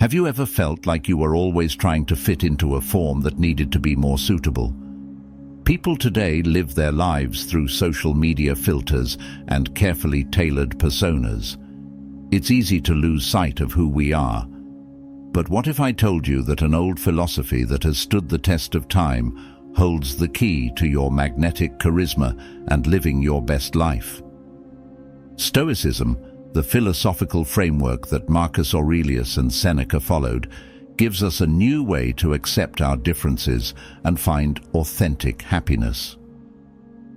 Have you ever felt like you were always trying to fit into a form that needed to be more suitable? People today live their lives through social media filters and carefully tailored personas. It's easy to lose sight of who we are. But what if I told you that an old philosophy that has stood the test of time holds the key to your magnetic charisma and living your best life? Stoicism, the philosophical framework that Marcus Aurelius and Seneca followed, gives us a new way to accept our differences and find authentic happiness.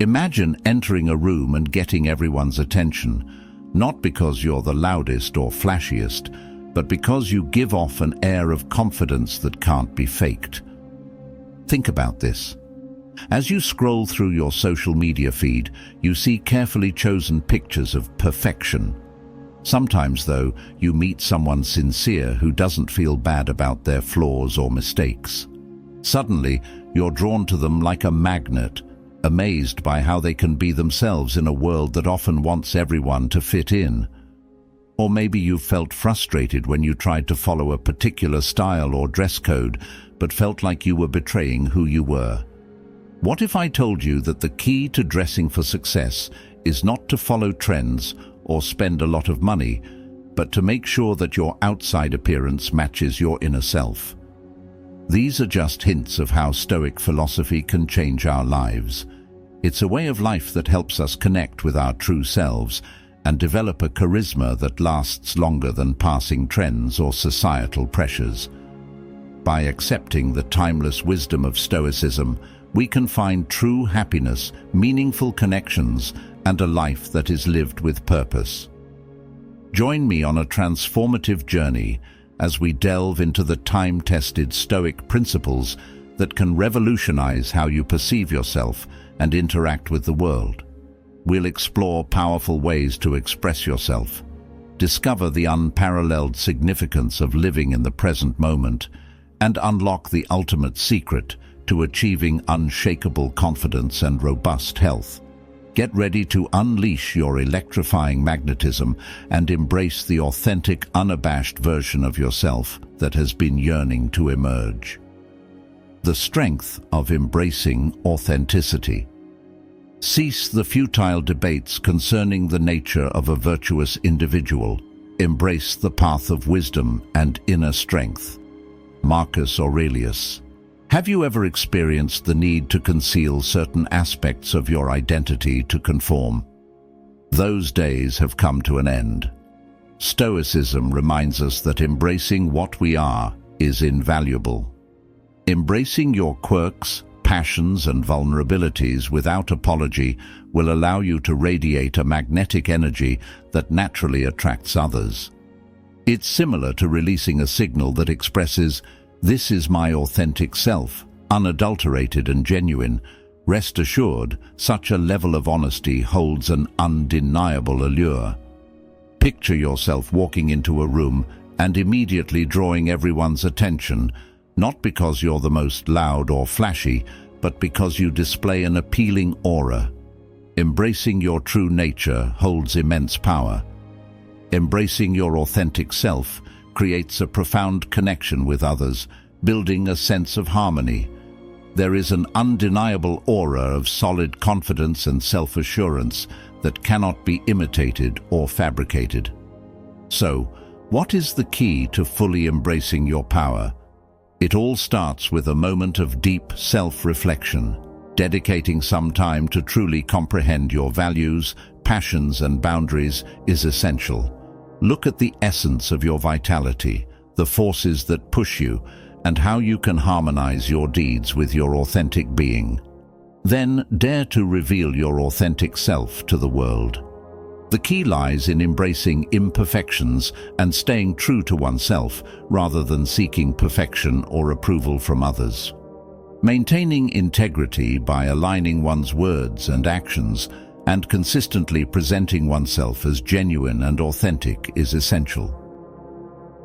Imagine entering a room and getting everyone's attention, not because you're the loudest or flashiest, but because you give off an air of confidence that can't be faked. Think about this. As you scroll through your social media feed, you see carefully chosen pictures of perfection. Sometimes, though, you meet someone sincere who doesn't feel bad about their flaws or mistakes. Suddenly, you're drawn to them like a magnet, amazed by how they can be themselves in a world that often wants everyone to fit in. Or maybe you've felt frustrated when you tried to follow a particular style or dress code, but felt like you were betraying who you were. What if I told you that the key to dressing for success is not to follow trends or spend a lot of money, but to make sure that your outside appearance matches your inner self? These are just hints of how Stoic philosophy can change our lives. It's a way of life that helps us connect with our true selves and develop a charisma that lasts longer than passing trends or societal pressures. By accepting the timeless wisdom of Stoicism, we can find true happiness, meaningful connections, and a life that is lived with purpose. Join me on a transformative journey as we delve into the time-tested Stoic principles that can revolutionize how you perceive yourself and interact with the world. We'll explore powerful ways to express yourself, discover the unparalleled significance of living in the present moment, and unlock the ultimate secret to achieving unshakable confidence and robust health. Get ready to unleash your electrifying magnetism and embrace the authentic, unabashed version of yourself that has been yearning to emerge. The strength of embracing authenticity. Cease the futile debates concerning the nature of a virtuous individual. Embrace the path of wisdom and inner strength. Marcus Aurelius. Have you ever experienced the need to conceal certain aspects of your identity to conform? Those days have come to an end. Stoicism reminds us that embracing what we are is invaluable. Embracing your quirks, passions, and vulnerabilities without apology will allow you to radiate a magnetic energy that naturally attracts others. It's similar to releasing a signal that expresses, "This is my authentic self, unadulterated and genuine." Rest assured, such a level of honesty holds an undeniable allure. Picture yourself walking into a room and immediately drawing everyone's attention, not because you're the most loud or flashy, but because you display an appealing aura. Embracing your true nature holds immense power. Embracing your authentic self creates a profound connection with others, building a sense of harmony. There is an undeniable aura of solid confidence and self-assurance that cannot be imitated or fabricated. So, what is the key to fully embracing your power? It all starts with a moment of deep self-reflection. Dedicating some time to truly comprehend your values, passions, and boundaries is essential. Look at the essence of your vitality, the forces that push you, and how you can harmonize your deeds with your authentic being. Then dare to reveal your authentic self to the world. The key lies in embracing imperfections and staying true to oneself rather than seeking perfection or approval from others. Maintaining integrity by aligning one's words and actions and consistently presenting oneself as genuine and authentic is essential.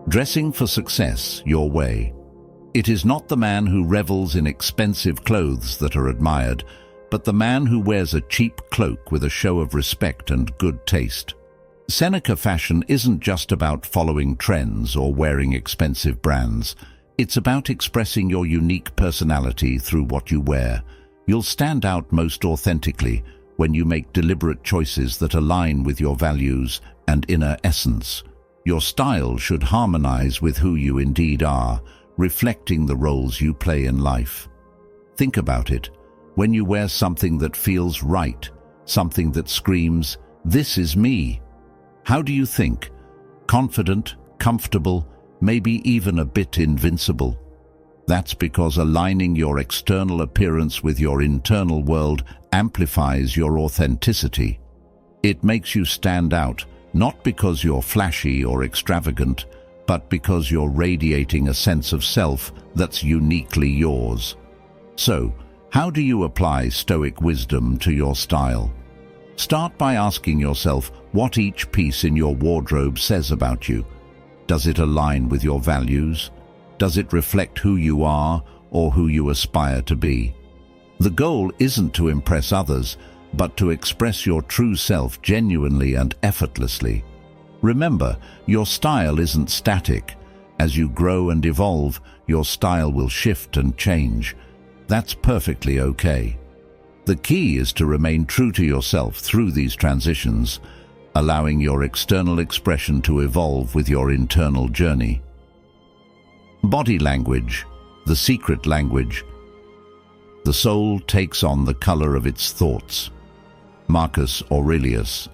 Dressing for success your way. It is not the man who revels in expensive clothes that are admired, but the man who wears a cheap cloak with a show of respect and good taste. Seneca fashion isn't just about following trends or wearing expensive brands. It's about expressing your unique personality through what you wear. You'll stand out most authentically when you make deliberate choices that align with your values and inner essence. Your style should harmonize with who you indeed are, reflecting the roles you play in life. Think about it. When you wear something that feels right, something that screams, "This is me," how do you think? Confident, comfortable, maybe even a bit invincible? That's because aligning your external appearance with your internal world amplifies your authenticity. It makes you stand out, not because you're flashy or extravagant, but because you're radiating a sense of self that's uniquely yours. So, how do you apply Stoic wisdom to your style? Start by asking yourself what each piece in your wardrobe says about you. Does it align with your values? Does it reflect who you are or who you aspire to be? The goal isn't to impress others, but to express your true self genuinely and effortlessly. Remember, your style isn't static. As you grow and evolve, your style will shift and change. That's perfectly okay. The key is to remain true to yourself through these transitions, allowing your external expression to evolve with your internal journey. Body language, the secret language. The soul takes on the color of its thoughts. Marcus Aurelius.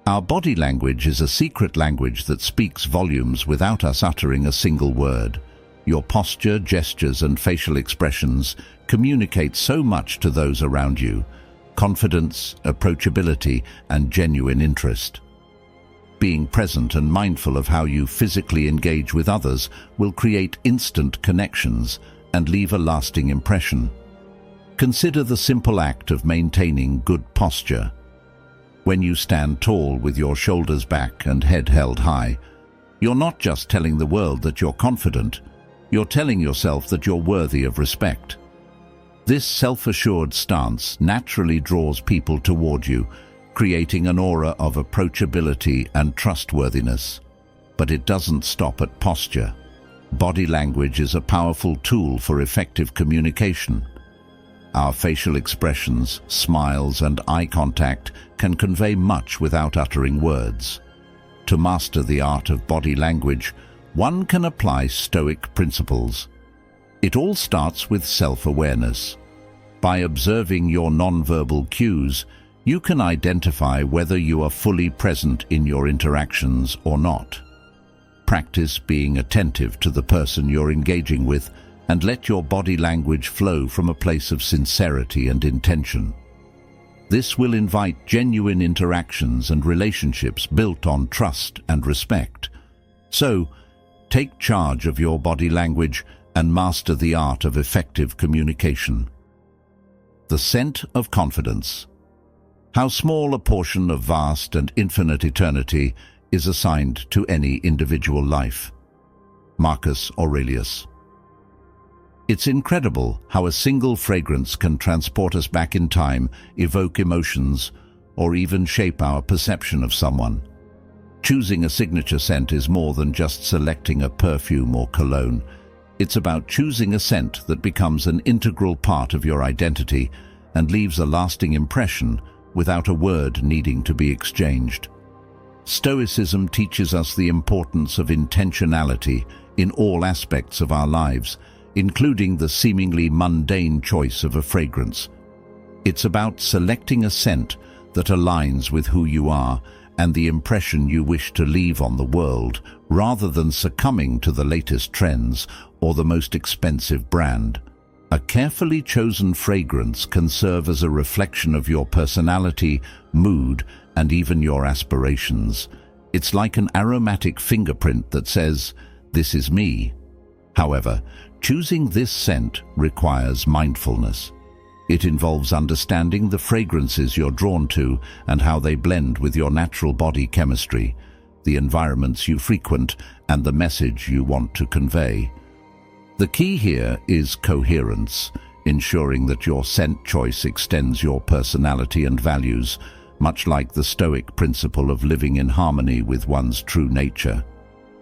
Our body language is a secret language that speaks volumes without us uttering a single word. Your posture, gestures, and facial expressions communicate so much to those around you: confidence, approachability, and genuine interest. Being present and mindful of how you physically engage with others will create instant connections and leave a lasting impression. Consider the simple act of maintaining good posture. When you stand tall with your shoulders back and head held high, you're not just telling the world that you're confident, you're telling yourself that you're worthy of respect. This self-assured stance naturally draws people toward you, creating an aura of approachability and trustworthiness. But it doesn't stop at posture. Body language is a powerful tool for effective communication. Our facial expressions, smiles, and eye contact can convey much without uttering words. To master the art of body language, one can apply Stoic principles. It all starts with self-awareness. By observing your nonverbal cues, you can identify whether you are fully present in your interactions or not. Practice being attentive to the person you're engaging with and let your body language flow from a place of sincerity and intention. This will invite genuine interactions and relationships built on trust and respect. So, take charge of your body language and master the art of effective communication. The scent of confidence. How small a portion of vast and infinite eternity is assigned to any individual life. Marcus Aurelius. It's incredible how a single fragrance can transport us back in time, evoke emotions, or even shape our perception of someone. Choosing a signature scent is more than just selecting a perfume or cologne. It's about choosing a scent that becomes an integral part of your identity and leaves a lasting impression without a word needing to be exchanged. Stoicism teaches us the importance of intentionality in all aspects of our lives, including the seemingly mundane choice of a fragrance. It's about selecting a scent that aligns with who you are and the impression you wish to leave on the world, rather than succumbing to the latest trends or the most expensive brand. A carefully chosen fragrance can serve as a reflection of your personality, mood, and even your aspirations. It's like an aromatic fingerprint that says, "This is me." However, choosing this scent requires mindfulness. It involves understanding the fragrances you're drawn to and how they blend with your natural body chemistry, the environments you frequent, and the message you want to convey. The key here is coherence, ensuring that your scent choice extends your personality and values, much like the Stoic principle of living in harmony with one's true nature.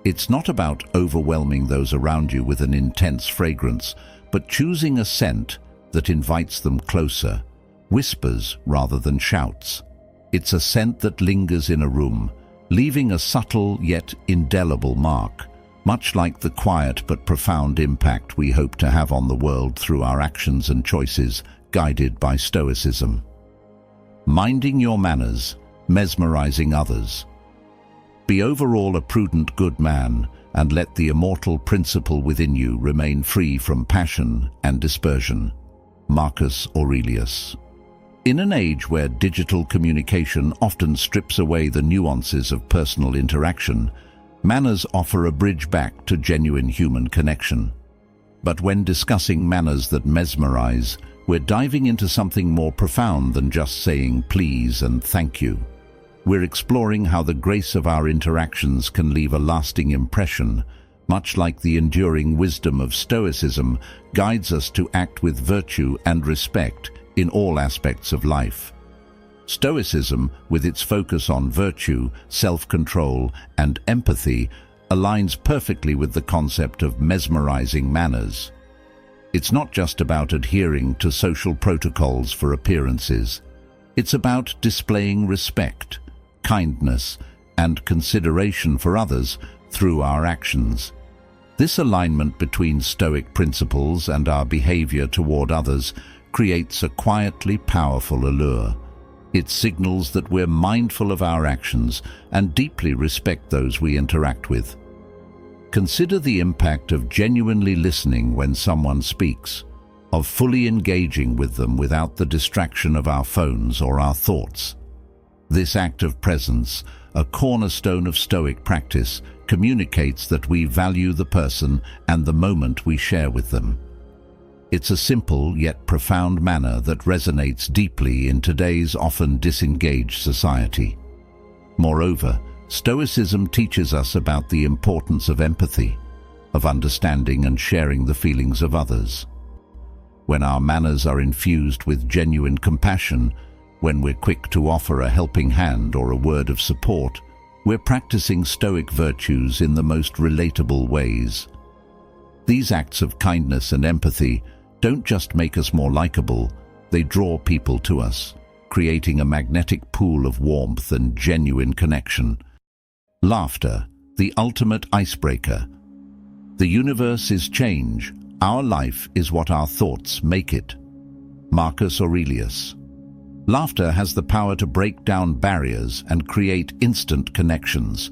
It's not about overwhelming those around you with an intense fragrance, but choosing a scent that invites them closer, whispers rather than shouts. It's a scent that lingers in a room, leaving a subtle yet indelible mark, much like the quiet but profound impact we hope to have on the world through our actions and choices, guided by Stoicism. Minding your manners, mesmerizing others. Be overall a prudent good man, and let the immortal principle within you remain free from passion and dispersion. Marcus Aurelius. In an age where digital communication often strips away the nuances of personal interaction, manners offer a bridge back to genuine human connection. But when discussing manners that mesmerize, we're diving into something more profound than just saying please and thank you. We're exploring how the grace of our interactions can leave a lasting impression, much like the enduring wisdom of Stoicism guides us to act with virtue and respect in all aspects of life. Stoicism, with its focus on virtue, self-control, and empathy, aligns perfectly with the concept of mesmerizing manners. It's not just about adhering to social protocols for appearances. It's about displaying respect, kindness, and consideration for others through our actions. This alignment between Stoic principles and our behavior toward others creates a quietly powerful allure. It signals that we're mindful of our actions and deeply respect those we interact with. Consider the impact of genuinely listening when someone speaks, of fully engaging with them without the distraction of our phones or our thoughts. This act of presence, a cornerstone of Stoic practice, communicates that we value the person and the moment we share with them. It's a simple yet profound manner that resonates deeply in today's often disengaged society. Moreover, Stoicism teaches us about the importance of empathy, of understanding and sharing the feelings of others. When our manners are infused with genuine compassion, when we're quick to offer a helping hand or a word of support, we're practicing Stoic virtues in the most relatable ways. These acts of kindness and empathy don't just make us more likable, they draw people to us, creating a magnetic pool of warmth and genuine connection. Laughter, the ultimate icebreaker. The universe is change. Our life is what our thoughts make it. Marcus Aurelius. Laughter has the power to break down barriers and create instant connections.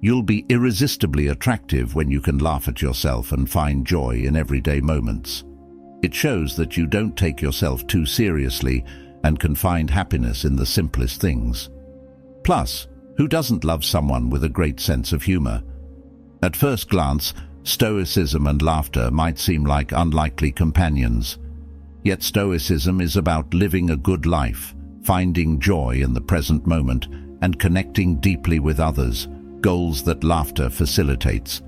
You'll be irresistibly attractive when you can laugh at yourself and find joy in everyday moments. It shows that you don't take yourself too seriously and can find happiness in the simplest things. Plus, who doesn't love someone with a great sense of humor? At first glance, Stoicism and laughter might seem like unlikely companions. Yet Stoicism is about living a good life, finding joy in the present moment, and connecting deeply with others, goals that laughter facilitates.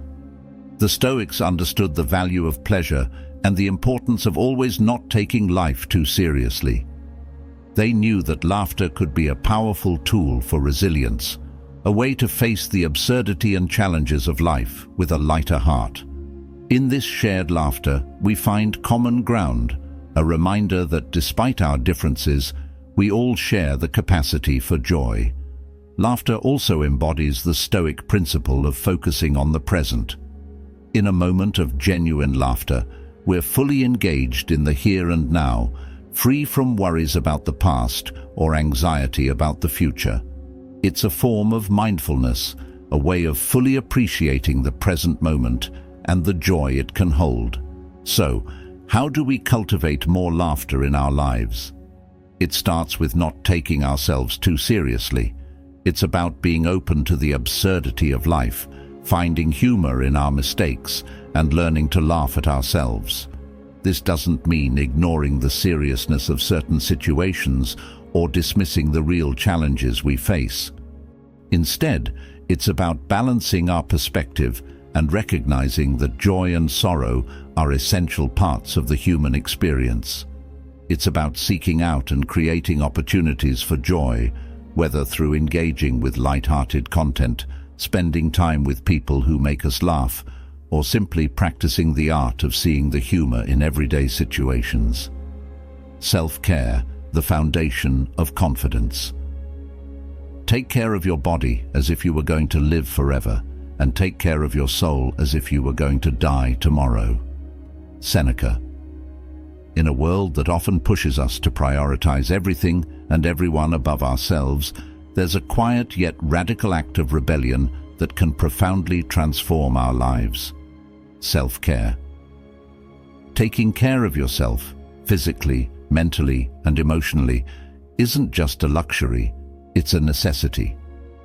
The Stoics understood the value of pleasure and the importance of always not taking life too seriously. They knew that laughter could be a powerful tool for resilience, a way to face the absurdity and challenges of life with a lighter heart. In this shared laughter, we find common ground, a reminder that despite our differences, we all share the capacity for joy. Laughter also embodies the Stoic principle of focusing on the present. In a moment of genuine laughter, we're fully engaged in the here and now, free from worries about the past or anxiety about the future. It's a form of mindfulness, a way of fully appreciating the present moment and the joy it can hold. So, how do we cultivate more laughter in our lives? It starts with not taking ourselves too seriously. It's about being open to the absurdity of life, finding humor in our mistakes, and learning to laugh at ourselves. This doesn't mean ignoring the seriousness of certain situations or dismissing the real challenges we face. Instead, it's about balancing our perspective and recognizing that joy and sorrow are essential parts of the human experience. It's about seeking out and creating opportunities for joy whether through engaging with light-hearted content, spending time with people who make us laugh, or simply practicing the art of seeing the humor in everyday situations. Self-care, the foundation of confidence. Take care of your body as if you were going to live forever, and take care of your soul as if you were going to die tomorrow. Seneca. In a world that often pushes us to prioritize everything and everyone above ourselves, there's a quiet yet radical act of rebellion that can profoundly transform our lives. Self-care. Taking care of yourself, physically, mentally, and emotionally, isn't just a luxury, it's a necessity.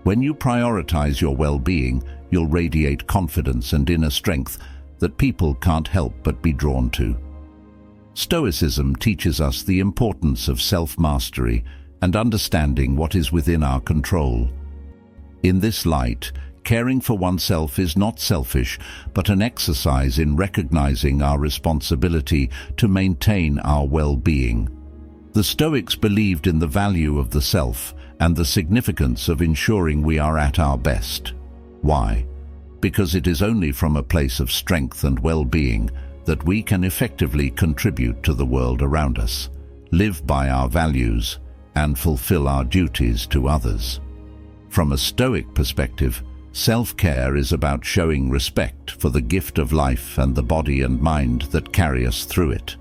When you prioritize your well-being, you'll radiate confidence and inner strength that people can't help but be drawn to. Stoicism teaches us the importance of self-mastery and understanding what is within our control. In this light, caring for oneself is not selfish, but an exercise in recognizing our responsibility to maintain our well-being. The Stoics believed in the value of the self and the significance of ensuring we are at our best. Why? Because it is only from a place of strength and well-being that we can effectively contribute to the world around us, live by our values, and fulfill our duties to others. From a Stoic perspective, self-care is about showing respect for the gift of life and the body and mind that carry us through it.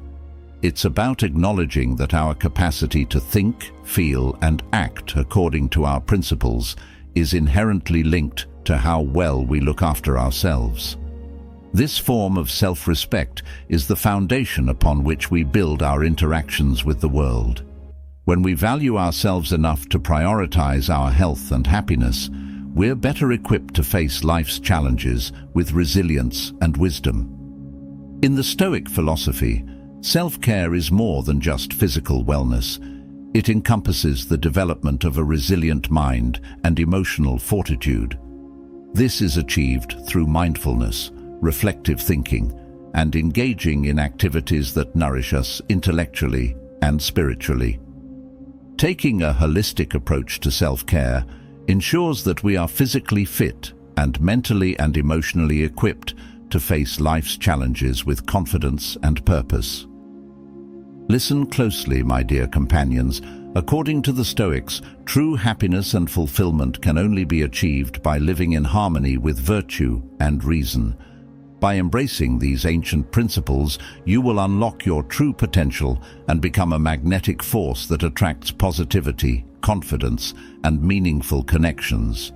It's about acknowledging that our capacity to think, feel, and act according to our principles is inherently linked to how well we look after ourselves. This form of self-respect is the foundation upon which we build our interactions with the world. When we value ourselves enough to prioritize our health and happiness, we're better equipped to face life's challenges with resilience and wisdom. In the Stoic philosophy, self-care is more than just physical wellness. It encompasses the development of a resilient mind and emotional fortitude. This is achieved through mindfulness, reflective thinking, and engaging in activities that nourish us intellectually and spiritually. Taking a holistic approach to self-care ensures that we are physically fit and mentally and emotionally equipped to face life's challenges with confidence and purpose. Listen closely, my dear companions. According to the Stoics, true happiness and fulfillment can only be achieved by living in harmony with virtue and reason. By embracing these ancient principles, you will unlock your true potential and become a magnetic force that attracts positivity, confidence, and meaningful connections.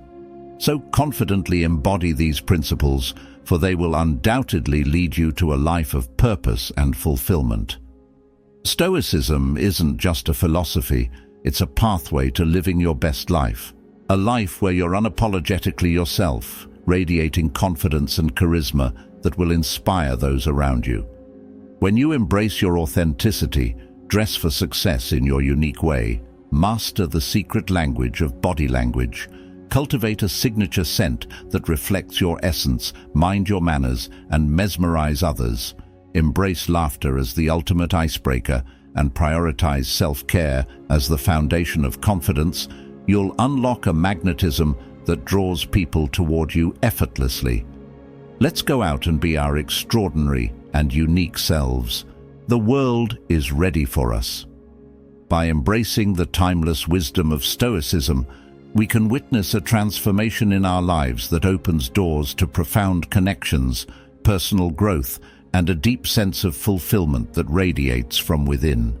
So confidently embody these principles, for they will undoubtedly lead you to a life of purpose and fulfillment. Stoicism isn't just a philosophy, it's a pathway to living your best life. A life where you're unapologetically yourself, radiating confidence and charisma that will inspire those around you. When you embrace your authenticity, dress for success in your unique way, master the secret language of body language, cultivate a signature scent that reflects your essence, mind your manners, and mesmerize others, embrace laughter as the ultimate icebreaker, and prioritize self-care as the foundation of confidence, you'll unlock a magnetism that draws people toward you effortlessly. Let's go out and be our extraordinary and unique selves. The world is ready for us. By embracing the timeless wisdom of Stoicism, we can witness a transformation in our lives that opens doors to profound connections, personal growth, and a deep sense of fulfillment that radiates from within.